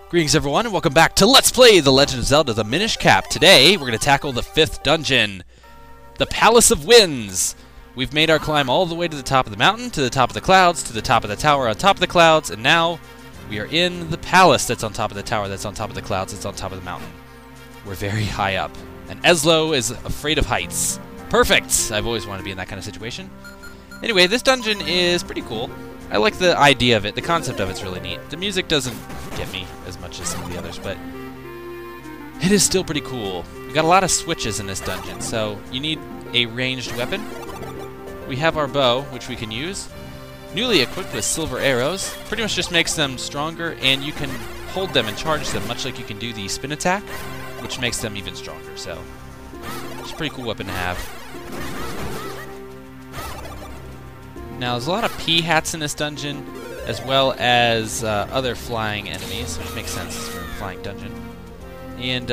Greetings everyone and welcome back to Let's Play The Legend of Zelda the Minish Cap. Today we're going to tackle the 5th dungeon, the Palace of Winds. We've made our climb all the way to the top of the mountain, to the top of the clouds, to the top of the tower on top of the clouds, and now we are in the palace that's on top of the tower, that's on top of the clouds, that's on top of the mountain. We're very high up, and Eslo is afraid of heights. Perfect! I've always wanted to be in that kind of situation. Anyway, this dungeon is pretty cool. I like the idea of it. The concept of it's really neat. The music doesn't get me as much as some of the others, but it is still pretty cool. We've got a lot of switches in this dungeon, so you need a ranged weapon. We have our bow, which we can use. Newly equipped with silver arrows. Pretty much just makes them stronger, and you can hold them and charge them, much like you can do the spin attack, which makes them even stronger, so it's a pretty cool weapon to have. Now, there's a lot of P-hats in this dungeon, as well as other flying enemies, which makes sense for a flying dungeon. And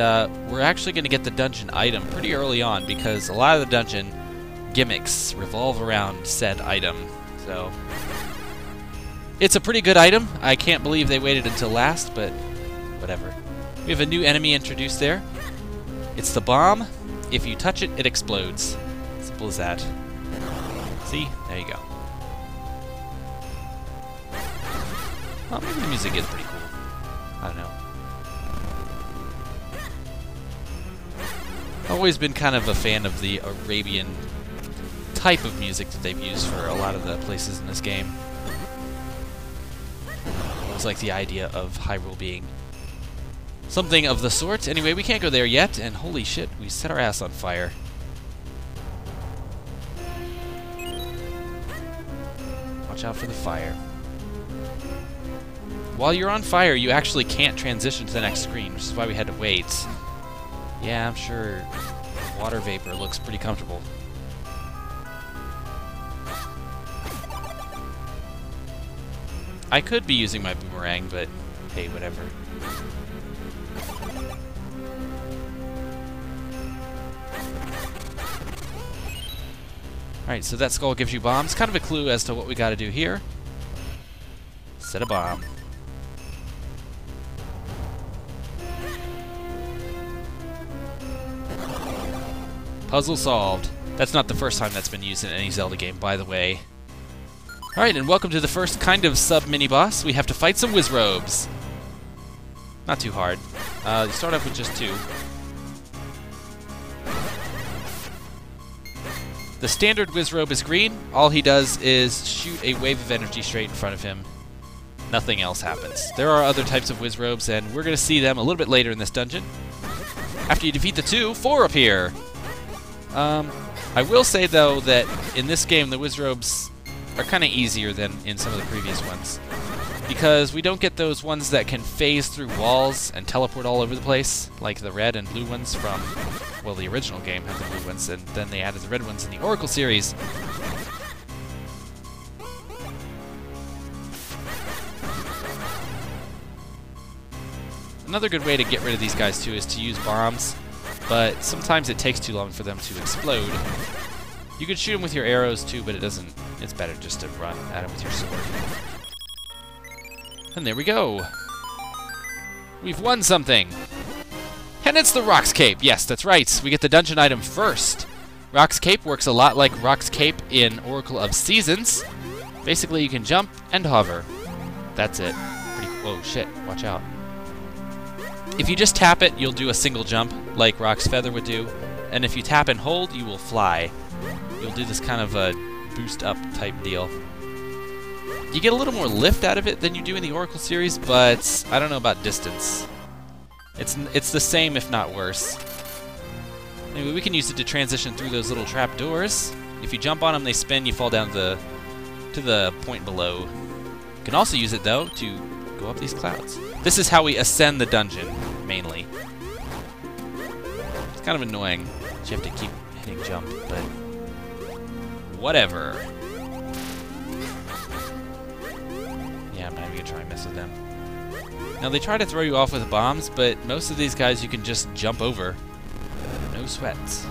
we're actually going to get the dungeon item pretty early on, because a lot of the dungeon gimmicks revolve around said item. So, it's a pretty good item. I can't believe they waited until last, but whatever. We have a new enemy introduced there. It's the bomb. If you touch it, it explodes. Simple as that. See? There you go. Well, maybe the music is pretty cool. I don't know. I've always been kind of a fan of the Arabian type of music that they've used for a lot of the places in this game. It was like the idea of Hyrule being something of the sort. Anyway, we can't go there yet, and holy shit, we set our ass on fire. Watch out for the fire. While you're on fire, you actually can't transition to the next screen, which is why we had to wait. Yeah, I'm sure water vapor looks pretty comfortable. I could be using my boomerang, but hey, whatever. Alright, so that skull gives you bombs. Kind of a clue as to what we gotta do here. Set a bomb. Puzzle solved. That's not the first time that's been used in any Zelda game, by the way. Alright, and welcome to the first kind of sub-mini-boss. We have to fight some Wizrobes. Not too hard. You start off with just 2. The standard Wizrobe is green. All he does is shoot a wave of energy straight in front of him. Nothing else happens. There are other types of Wizrobes, and we're going to see them a little bit later in this dungeon. After you defeat the 2, 4 appear. I will say, though, that in this game, the Wizrobes are kind of easier than in some of the previous ones, because we don't get those ones that can phase through walls and teleport all over the place, like the red and blue ones from, well, the original game had the blue ones, and then they added the red ones in the Oracle series. Another good way to get rid of these guys, too, is to use bombs. But sometimes it takes too long for them to explode. You could shoot them with your arrows too, but it doesn't. It's better just to run at them with your sword. And there we go. We've won something. And it's the Rock's Cape. Yes, that's right. We get the dungeon item first. Rock's Cape works a lot like Rock's Cape in Oracle of Seasons. Basically, you can jump and hover. That's it. Pretty. Whoa, shit! Watch out. If you just tap it, you'll do a single jump, like Rock's Feather would do. And if you tap and hold, you will fly. You'll do this kind of a boost-up type deal. You get a little more lift out of it than you do in the Oracle series, but I don't know about distance. It's the same, if not worse. Anyway, we can use it to transition through those little trap doors. If you jump on them, they spin, you fall down to the point below. You can also use it, though, to go up these clouds. This is how we ascend the dungeon, mainly. It's kind of annoying that you have to keep hitting jump, but whatever. Yeah, I'm not even gonna try and mess with them. Now, they try to throw you off with bombs, but most of these guys you can just jump over. No sweats.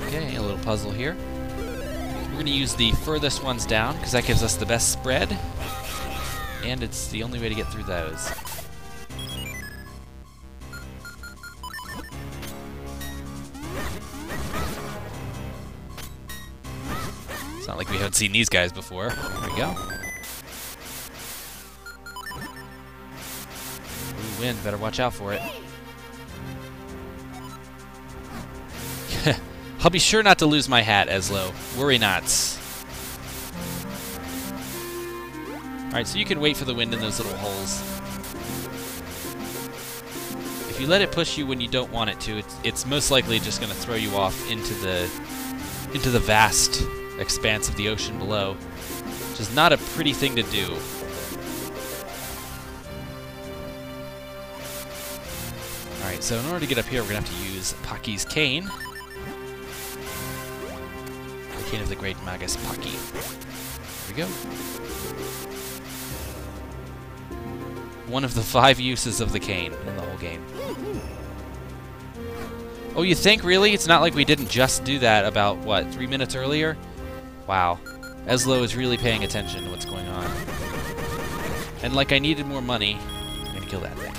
Okay, a little puzzle here. going to use the furthest ones down, because that gives us the best spread. And it's the only way to get through those. It's not like we haven't seen these guys before. There we go. Ooh, wind. Better watch out for it. I'll be sure not to lose my hat, Eslo. Worry not. Alright, so you can wait for the wind in those little holes. If you let it push you when you don't want it to, it's most likely just going to throw you off into the vast expanse of the ocean below, which is not a pretty thing to do. Alright, so in order to get up here, we're going to have to use Paki's cane. The cane of the great Magus Paki. There we go. One of the 5 uses of the cane in the whole game. Oh, you think, really? It's not like we didn't just do that about, what, 3 minutes earlier? Wow. Eslo is really paying attention to what's going on. And like I needed more money, I'm gonna kill that thing.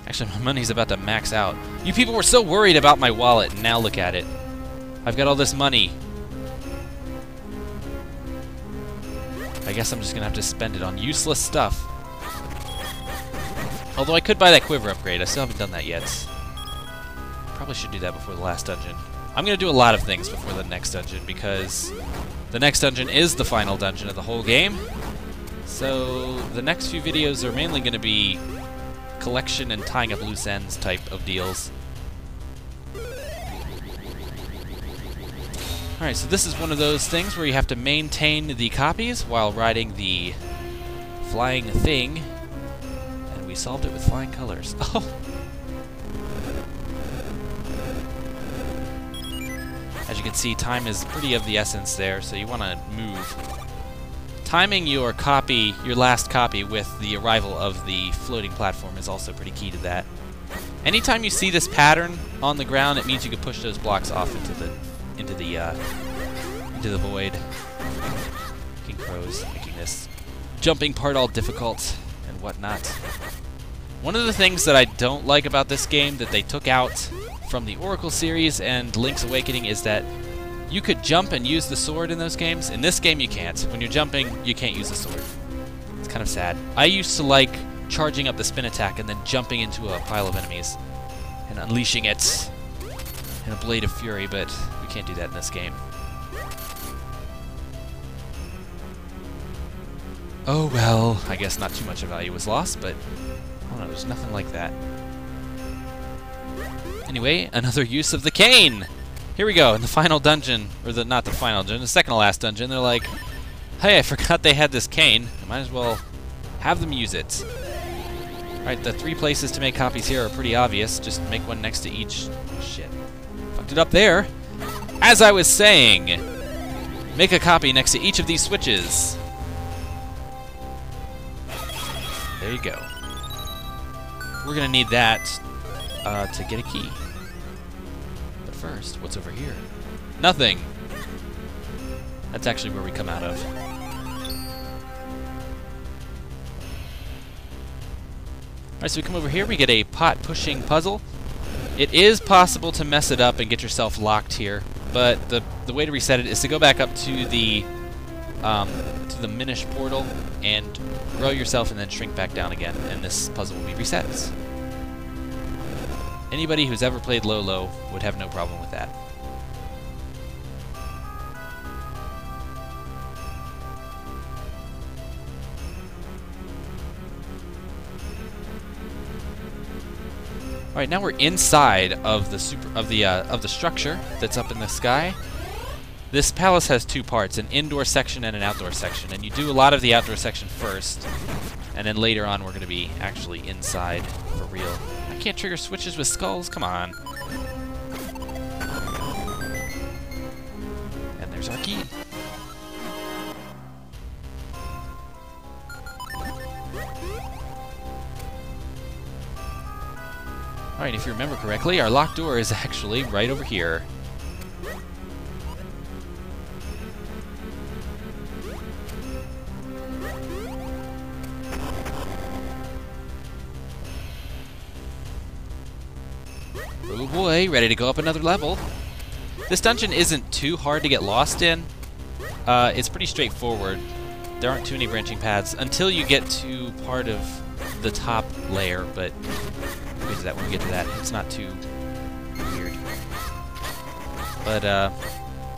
Actually, my money's about to max out. You people were so worried about my wallet, and now look at it. I've got all this money. I guess I'm just gonna have to spend it on useless stuff. Although I could buy that quiver upgrade, I still haven't done that yet. Probably should do that before the last dungeon. I'm going to do a lot of things before the next dungeon, because the next dungeon is the final dungeon of the whole game. So the next few videos are mainly going to be collection and tying up loose ends type of deals. Alright, so this is one of those things where you have to maintain the copies while riding the flying thing. We solved it with flying colors. Oh! As you can see, time is pretty of the essence there, so you want to move. Timing your copy, your last copy, with the arrival of the floating platform is also pretty key to that. Anytime you see this pattern on the ground, it means you can push those blocks off into the void. King Crows making this jumping part all difficult and whatnot. One of the things that I don't like about this game that they took out from the Oracle series and Link's Awakening is that you could jump and use the sword in those games. In this game, you can't. When you're jumping, you can't use the sword. It's kind of sad. I used to like charging up the spin attack and then jumping into a pile of enemies and unleashing it in a blade of fury, but we can't do that in this game. Oh well, I guess not too much of value was lost, but oh no, there's nothing like that. Anyway, another use of the cane! Here we go, in the final dungeon, or not the final dungeon, the second to last dungeon, they're like, hey, I forgot they had this cane. I might as well have them use it. Alright, the 3 places to make copies here are pretty obvious. Just make one next to each. Shit. Fucked it up there. As I was saying, make a copy next to each of these switches. There you go. We're gonna need that to get a key. But first, what's over here? Nothing. That's actually where we come out of. Alright, so we come over here, we get a pot-pushing puzzle. It is possible to mess it up and get yourself locked here, but the way to reset it is to go back up to the Minish portal and grow yourself and then shrink back down again, and this puzzle will be reset. Anybody who's ever played Lolo would have no problem with that. All right, now we're inside of the structure that's up in the sky. This palace has 2 parts, an indoor section and an outdoor section, and you do a lot of the outdoor section first, and then later on we're going to be actually inside for real. I can't trigger switches with skulls, come on. And there's our key. Alright, if you remember correctly, our locked door is actually right over here. Oh boy, ready to go up another level. This dungeon isn't too hard to get lost in. It's pretty straightforward. There aren't too many branching paths until you get to part of the top layer, but we'll get to that when we get to that. It's not too weird. But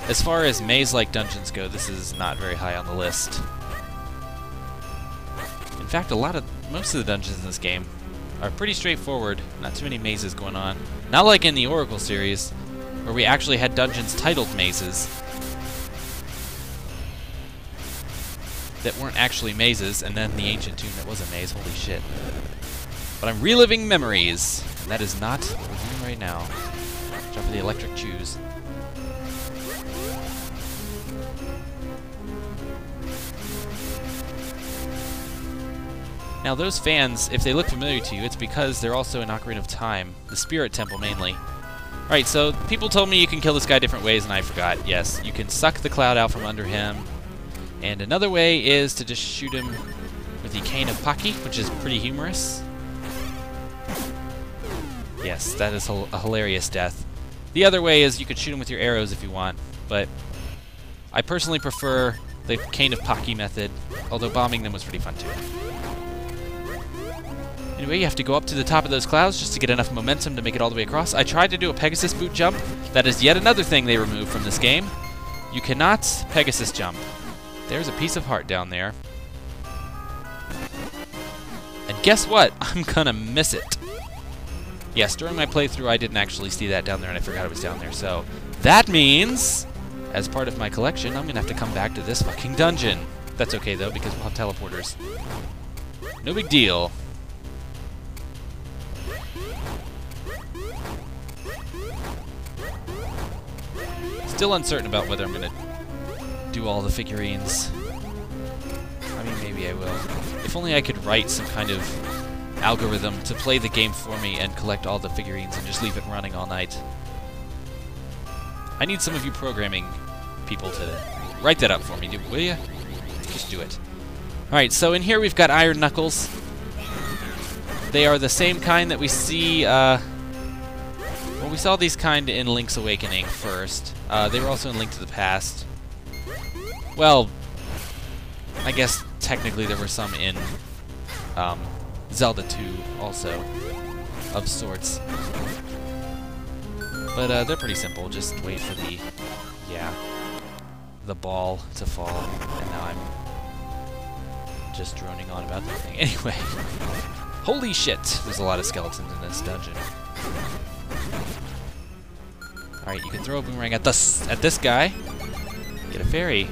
as far as maze-like dungeons go, this is not very high on the list. In fact, most of the dungeons in this game are pretty straightforward. Not too many mazes going on. Not like in the Oracle series, where we actually had dungeons titled mazes that weren't actually mazes, and then the ancient tomb that was a maze. Holy shit. But I'm reliving memories, and that is not what we're doing right now. Watch out for the electric chews. Now those fans, if they look familiar to you, it's because they're also in Ocarina of Time, the Spirit Temple mainly. Alright, so people told me you can kill this guy different ways, and I forgot. Yes, you can suck the cloud out from under him, and another way is to just shoot him with the Cane of Paki, which is pretty humorous. Yes, that is a hilarious death. The other way is you could shoot him with your arrows if you want, but I personally prefer the Cane of Paki method, although bombing them was pretty fun too. Anyway, you have to go up to the top of those clouds just to get enough momentum to make it all the way across. I tried to do a Pegasus boot jump. That is yet another thing they removed from this game. You cannot Pegasus jump. There's a piece of heart down there. And guess what? I'm gonna miss it. Yes, during my playthrough I didn't actually see that down there and I forgot it was down there. So that means, as part of my collection, I'm gonna have to come back to this fucking dungeon. That's okay though, because we'll have teleporters. No big deal. Still uncertain about whether I'm going to do all the figurines. I mean, maybe I will. If only I could write some kind of algorithm to play the game for me and collect all the figurines and just leave it running all night. I need some of you programming people to write that up for me, will you? Just do it. Alright, so in here we've got Iron Knuckles. They are the same kind that we see, well, we saw these kind in Link's Awakening first. They were also in Link to the Past. Well, I guess technically there were some in Zelda 2 also, of sorts. But they're pretty simple. Just wait for the ball to fall. And now I'm just droning on about the thing. Anyway, holy shit! There's a lot of skeletons in this dungeon. Alright, you can throw a boomerang at this guy. Get a fairy.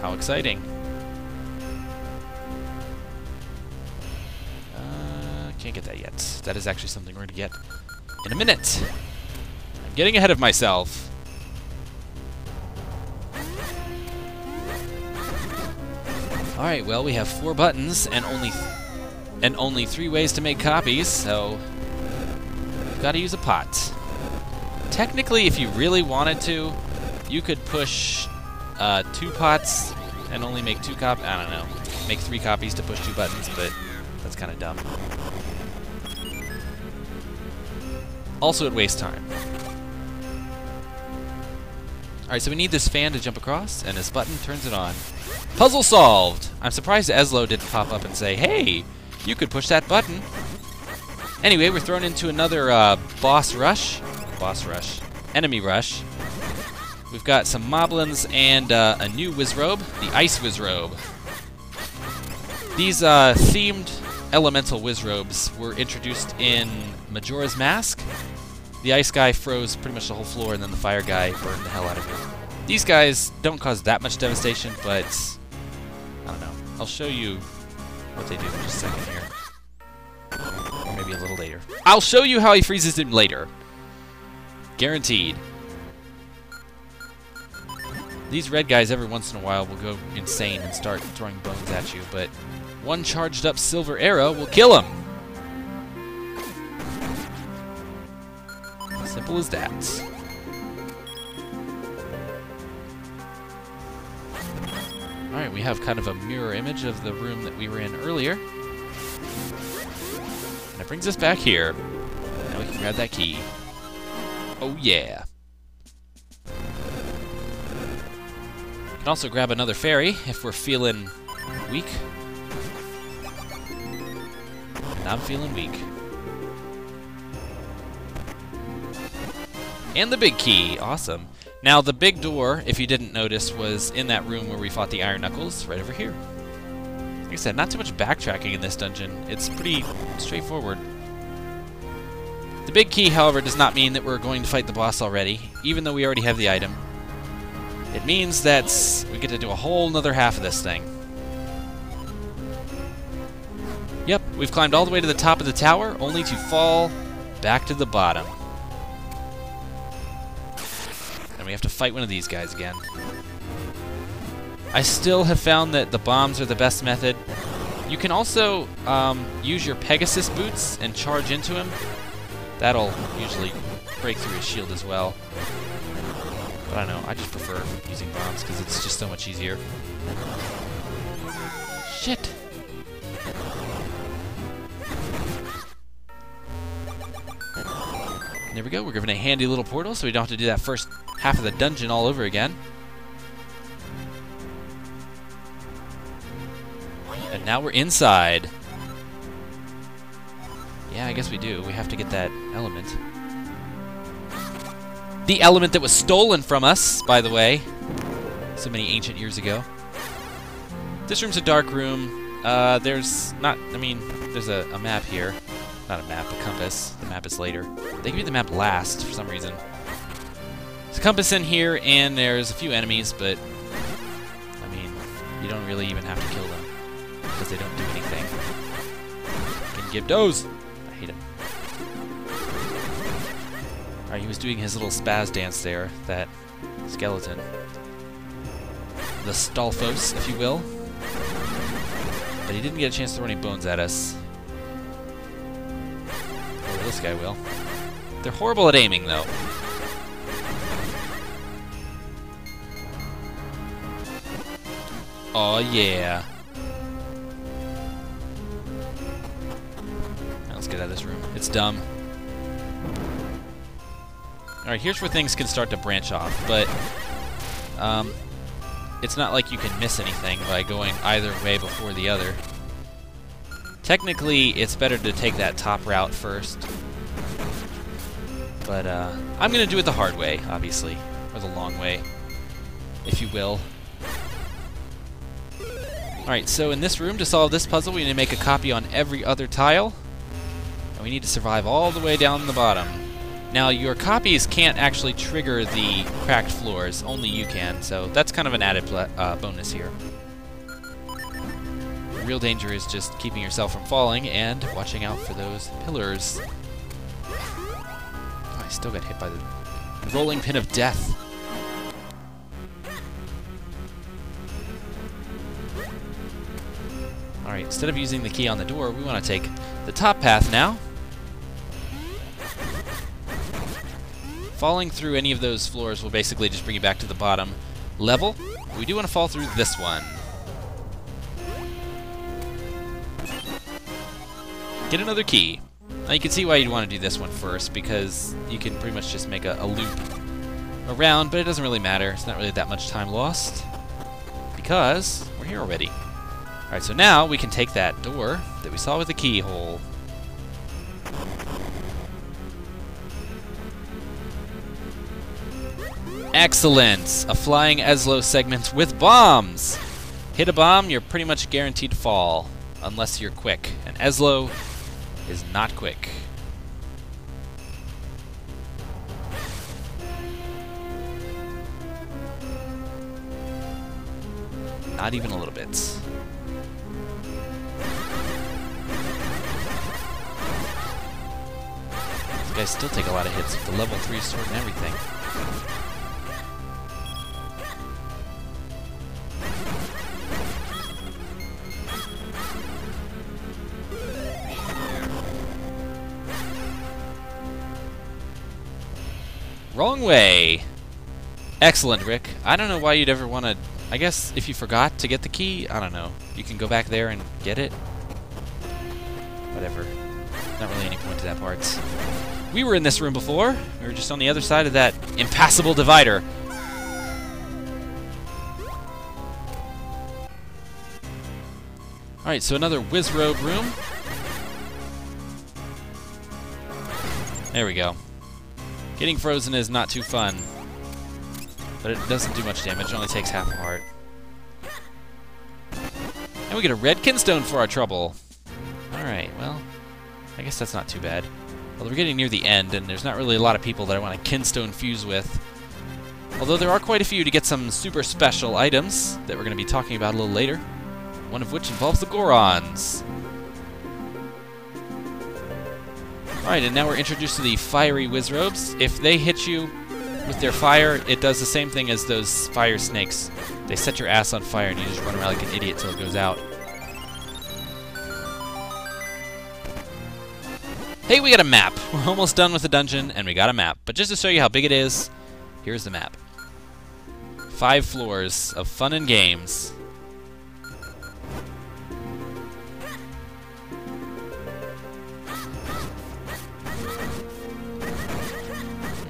How exciting. Can't get that yet. That is actually something we're going to get in a minute. I'm getting ahead of myself. Alright, well, we have 4 buttons and only 3 ways to make copies, so we've got to use a pot. Technically, if you really wanted to, you could push 2 pots and only make 2 copies. I don't know. Make 3 copies to push 2 buttons, but that's kind of dumb. Also, it wastes time. Alright, so we need this fan to jump across, and this button turns it on. Puzzle solved! I'm surprised Eslo didn't pop up and say, hey, you could push that button. Anyway, we're thrown into another enemy rush. We've got some moblins and a new Wizrobe, the Ice Wizrobe. These themed elemental Wizrobes were introduced in Majora's Mask. The ice guy froze pretty much the whole floor, and then the fire guy burned the hell out of him. These guys don't cause that much devastation, but I don't know. I'll show you what they do in just a second here. Or maybe a little later. I'll show you how he freezes him later. Guaranteed. These red guys every once in a while will go insane and start throwing bones at you, but one charged up silver arrow will kill him. Simple as that. Alright, we have kind of a mirror image of the room that we were in earlier. And that brings us back here. Now we can grab that key. Oh yeah. Can also grab another fairy if we're feeling weak. And I'm feeling weak. And the big key. Awesome. Now, the big door, if you didn't notice, was in that room where we fought the Iron Knuckles, right over here. Like I said, not too much backtracking in this dungeon. It's pretty straightforward. The big key, however, does not mean that we're going to fight the boss already, even though we already have the item. It means that we get to do a whole nother half of this thing. Yep, we've climbed all the way to the top of the tower, only to fall back to the bottom. And we have to fight one of these guys again. I still have found that the bombs are the best method. You can also use your Pegasus boots and charge into him. That'll usually break through his shield as well. But I don't know, I just prefer using bombs because it's just so much easier. Shit! There we go, we're given a handy little portal so we don't have to do that first half of the dungeon all over again. And now we're inside. Yeah, I guess we do. We have to get that element. The element that was stolen from us, by the way, so many ancient years ago. This room's a dark room. There's a map here. Not a map, a compass. The map is later. They give you the map last for some reason. There's a compass in here, and there's a few enemies, but I mean, you don't really even have to kill them because they don't do anything. Can give those. I hate him. Alright, he was doing his little spaz dance there, that skeleton. The Stalfos, if you will. But he didn't get a chance to throw any bones at us. Oh, this guy will. They're horrible at aiming, though. Oh yeah. Now let's get out of this room. It's dumb. Alright, here's where things can start to branch off, but it's not like you can miss anything by going either way before the other. Technically, it's better to take that top route first. But I'm going to do it the hard way, obviously. Or the long way, if you will. Alright, so in this room, to solve this puzzle, we need to make a copy on every other tile. And we need to survive all the way down the bottom. Now, your copies can't actually trigger the cracked floors. Only you can, so that's kind of an added bonus here. The real danger is just keeping yourself from falling and watching out for those pillars. Oh, I still got hit by the rolling pin of death. Alright, instead of using the key on the door, we want to take the top path now. Falling through any of those floors will basically just bring you back to the bottom level. We do want to fall through this one. Get another key. Now you can see why you'd want to do this one first, because you can pretty much just make a loop around, but it doesn't really matter. It's not really that much time lost, because we're here already. Alright, so now we can take that door that we saw with the keyhole. Excellent! A flying Eslo segment with bombs! Hit a bomb, you're pretty much guaranteed to fall, unless you're quick. And Eslo is not quick. Not even a little bit. These guys still take a lot of hits with the level 3 sword and everything. Wrong way! Excellent, Rick. I don't know why you'd ever want to... I guess if you forgot to get the key, I don't know. You can go back there and get it. Whatever. Not really any point to that part. We were in this room before. We were just on the other side of that impassable divider. Alright, so another Wizrobe room. There we go. Getting frozen is not too fun. But it doesn't do much damage. It only takes half a heart. And we get a red kinstone for our trouble. Alright, well, I guess that's not too bad. Although we're getting near the end, and there's not really a lot of people that I want to kinstone fuse with. Although there are quite a few to get some super special items that we're going to be talking about a little later. One of which involves the Gorons. Alright, and now we're introduced to the fiery Wizrobes. If they hit you with their fire, it does the same thing as those fire snakes. They set your ass on fire and you just run around like an idiot till it goes out. Hey, we got a map. We're almost done with the dungeon and we got a map. But just to show you how big it is, here's the map. 5 floors of fun and games.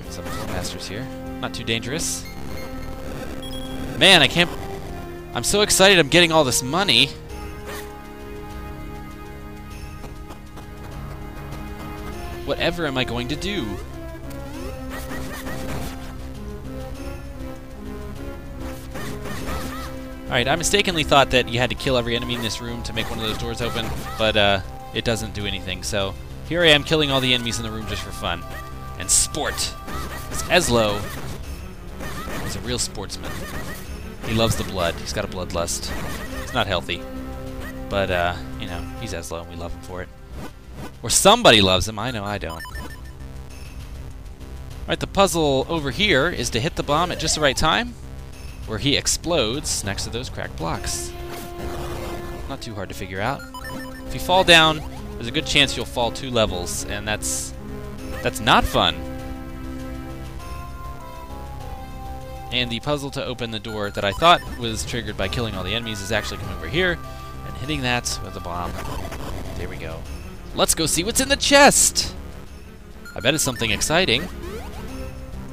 Some floor masters here. Not too dangerous. Man, I'm so excited I'm getting all this money. Whatever am I going to do? Alright, I mistakenly thought that you had to kill every enemy in this room to make one of those doors open, but it doesn't do anything. So here I am killing all the enemies in the room just for fun. And sport! Because Ezlo is a real sportsman. He loves the blood. He's got a bloodlust. It's not healthy. But, you know, he's Ezlo and we love him for it. Or somebody loves him. I know I don't. Alright, the puzzle over here is to hit the bomb at just the right time, where he explodes next to those cracked blocks. Not too hard to figure out. If you fall down, there's a good chance you'll fall 2 levels, and that's not fun. And the puzzle to open the door that I thought was triggered by killing all the enemies is actually coming over here and hitting that with a bomb. There we go. Let's go see what's in the chest! I bet it's something exciting.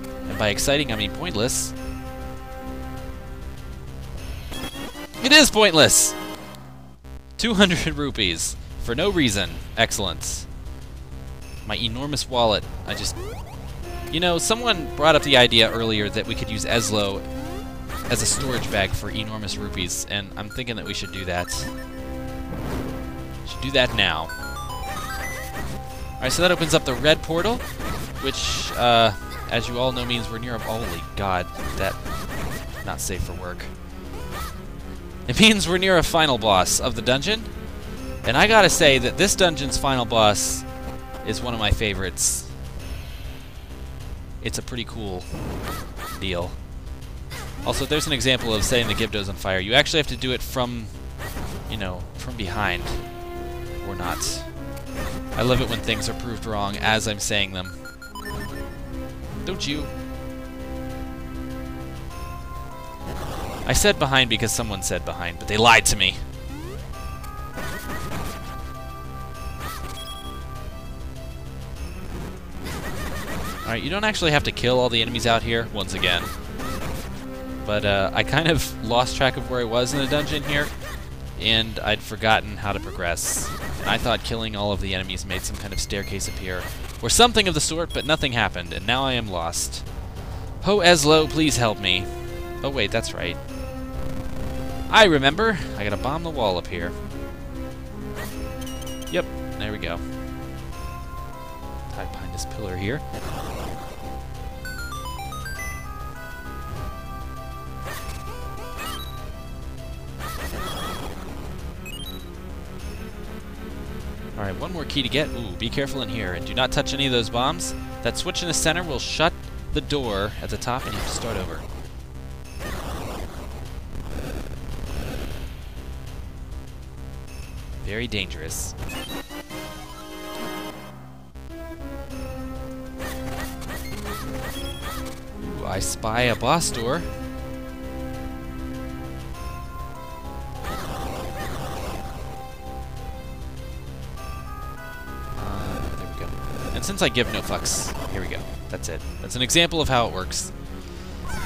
And by exciting, I mean pointless. It is pointless! 200 rupees. For no reason. Excellent. My enormous wallet. You know, someone brought up the idea earlier that we could use Ezlo as a storage bag for enormous rupees, and I'm thinking that we should do that. Should do that now. Alright, so that opens up the red portal, which, as you all know, means we're near a... Holy God, that... not safe for work. It means we're near a final boss of the dungeon, and I gotta say that this dungeon's final boss is one of my favorites. It's a pretty cool deal. Also, there's an example of setting the Gibdos on fire. You actually have to do it from, you know, from behind, or not. I love it when things are proved wrong as I'm saying them. Don't you? I said behind because someone said behind, but they lied to me. Alright, you don't actually have to kill all the enemies out here, once again. But I kind of lost track of where I was in the dungeon here, and I'd forgotten how to progress. And I thought killing all of the enemies made some kind of staircase appear, or something of the sort, but nothing happened, and now I am lost. Ho Ezlo, please help me. Oh wait, that's right. I remember. I gotta bomb the wall up here. Yep, there we go. Hide behind this pillar here. Alright, one more key to get. Ooh, be careful in here, and do not touch any of those bombs. That switch in the center will shut the door at the top, and you have to start over. Very dangerous. Ooh, I spy a boss door. since I give no fucks, here we go. That's it. That's an example of how it works.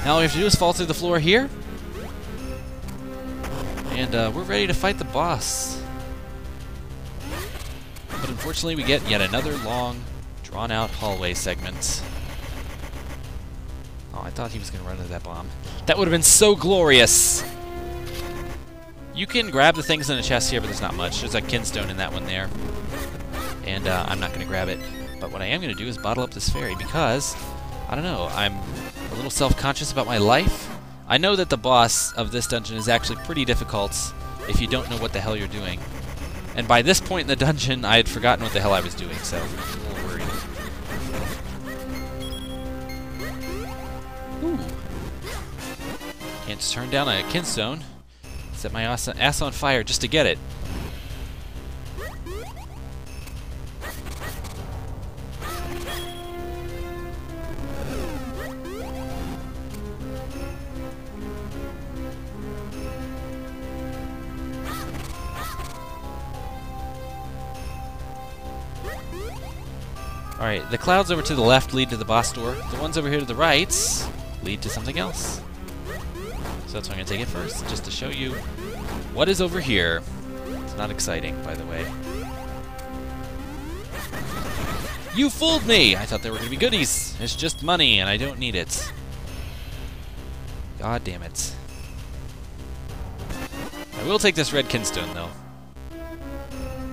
Now all we have to do is fall through the floor here. And we're ready to fight the boss. But unfortunately we get yet another long, drawn-out hallway segment. Oh, I thought he was going to run into that bomb. That would have been so glorious! You can grab the things in the chest here, but there's not much. There's a kinstone in that one there. And I'm not going to grab it. But what I am going to do is bottle up this fairy because, I don't know, I'm a little self-conscious about my life. I know that the boss of this dungeon is actually pretty difficult if you don't know what the hell you're doing. And by this point in the dungeon, I had forgotten what the hell I was doing, so I'm a little worried. Ooh. Can't just turn down a kinstone. Set my ass on fire just to get it. Alright, the clouds over to the left lead to the boss door. The ones over here to the right lead to something else. So that's why I'm going to take it first, just to show you what is over here. It's not exciting, by the way. You fooled me! I thought there were going to be goodies. It's just money, and I don't need it. God damn it. I will take this red kinstone, though.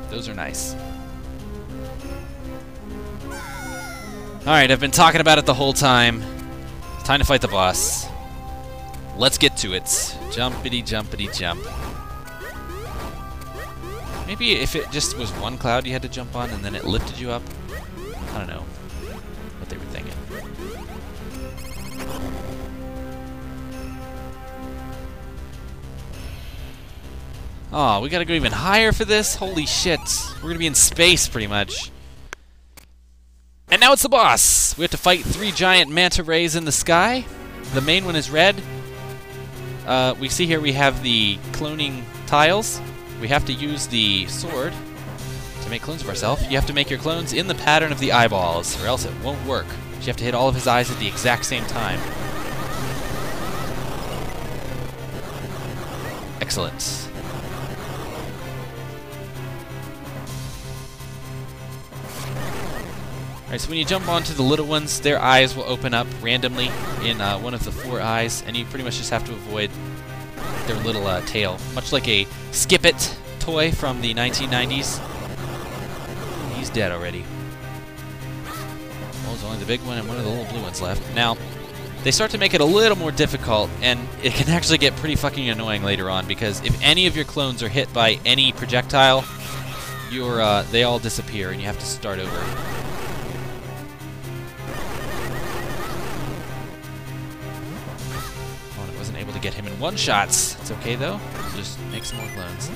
Those are nice. Alright, I've been talking about it the whole time. It's time to fight the boss. Let's get to it. Jumpity, jumpity, jump. Maybe if it just was one cloud you had to jump on and then it lifted you up. I don't know what they were thinking. Oh, we gotta go even higher for this? Holy shit. We're gonna be in space, pretty much. And now it's the boss! We have to fight 3 giant manta rays in the sky. The main one is red. We see here we have the cloning tiles. We have to use the sword to make clones of ourselves. You have to make your clones in the pattern of the eyeballs, or else it won't work. You have to hit all of his eyes at the exact same time. Excellent. Alright, so when you jump onto the little ones, their eyes will open up randomly in one of the 4 eyes, and you pretty much just have to avoid their little tail. Much like a Skip-It toy from the 1990s. He's dead already. Well, there's only the big one and one of the little blue ones left. Now, they start to make it a little more difficult, and it can actually get pretty fucking annoying later on, because if any of your clones are hit by any projectile, they all disappear, and you have to start over. Able to get him in one-shots. It's okay, though. Just make some more clones.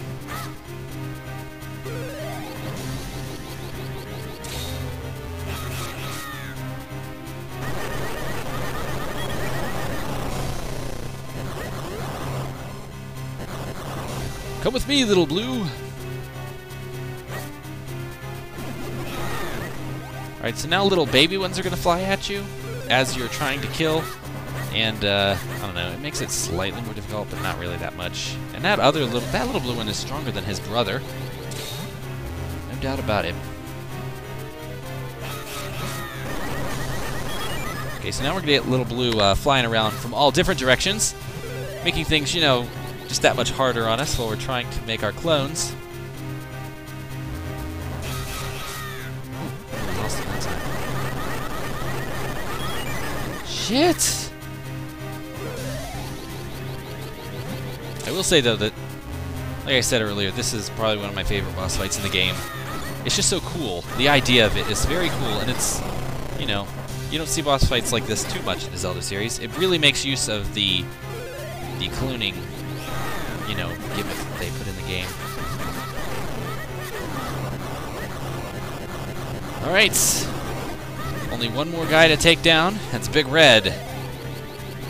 Come with me, little blue. Alright, so now little baby ones are going to fly at you as you're trying to kill. And, I don't know, it makes it slightly more difficult, but not really that much. And that little blue one is stronger than his brother. No doubt about it. Okay, so now we're going to get little blue flying around from all different directions, making things, you know, just that much harder on us while we're trying to make our clones. Ooh, I lost it that time. Shit! I will say, though, that, like I said earlier, this is probably one of my favorite boss fights in the game. It's just so cool. The idea of it is very cool, and it's, you know, you don't see boss fights like this too much in the Zelda series. It really makes use of the cloning, you know, gimmick that they put in the game. Alright. Only one more guy to take down. That's Big Red.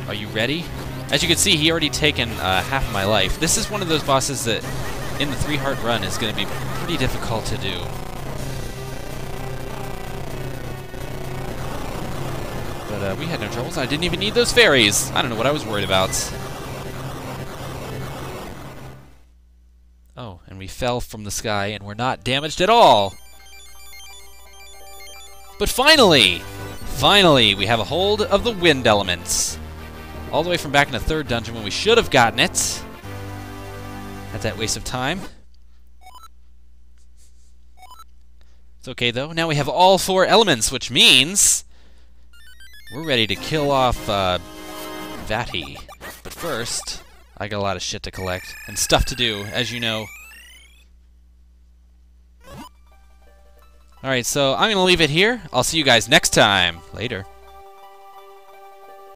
Are you ready? As you can see, he already taken half of my life. This is one of those bosses that, in the 3-heart run, is going to be pretty difficult to do. But we had no troubles. I didn't even need those fairies. I don't know what I was worried about. Oh, and we fell from the sky and we're not damaged at all. But finally, we have a hold of the wind elements. All the way from back in the third dungeon when we should have gotten it. At that waste of time. It's okay though. Now we have all 4 elements, which means we're ready to kill off Vati. But first, I got a lot of shit to collect and stuff to do, as you know. Alright, so I'm going to leave it here. I'll see you guys next time. Later.